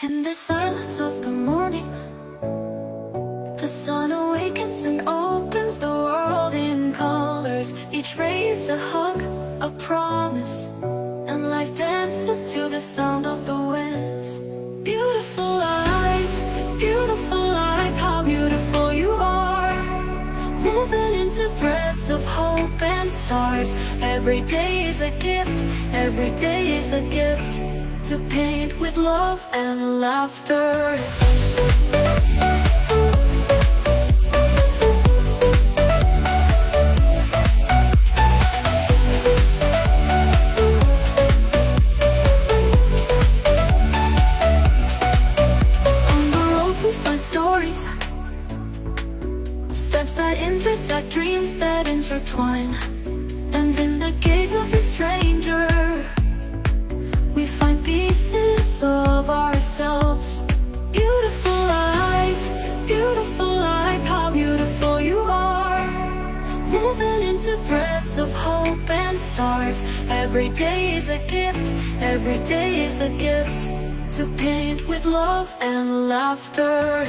In the silence of the morning, the sun awakens and opens the world in colors. Each ray is a hug, a promise, and life dances to the sound of the winds. Beautiful life, how beautiful you are. Woven into threads of hope and stars. Every day is a gift, every day is a gift, to paint with love and laughter. On the road we find stories, steps that intersect, dreams that intertwine. And in the gaze of the stranger, we find pieces of ourselves. Beautiful life, how beautiful you are. Woven into threads of hope and stars. Every day is a gift, every day is a gift, to paint with love and laughter.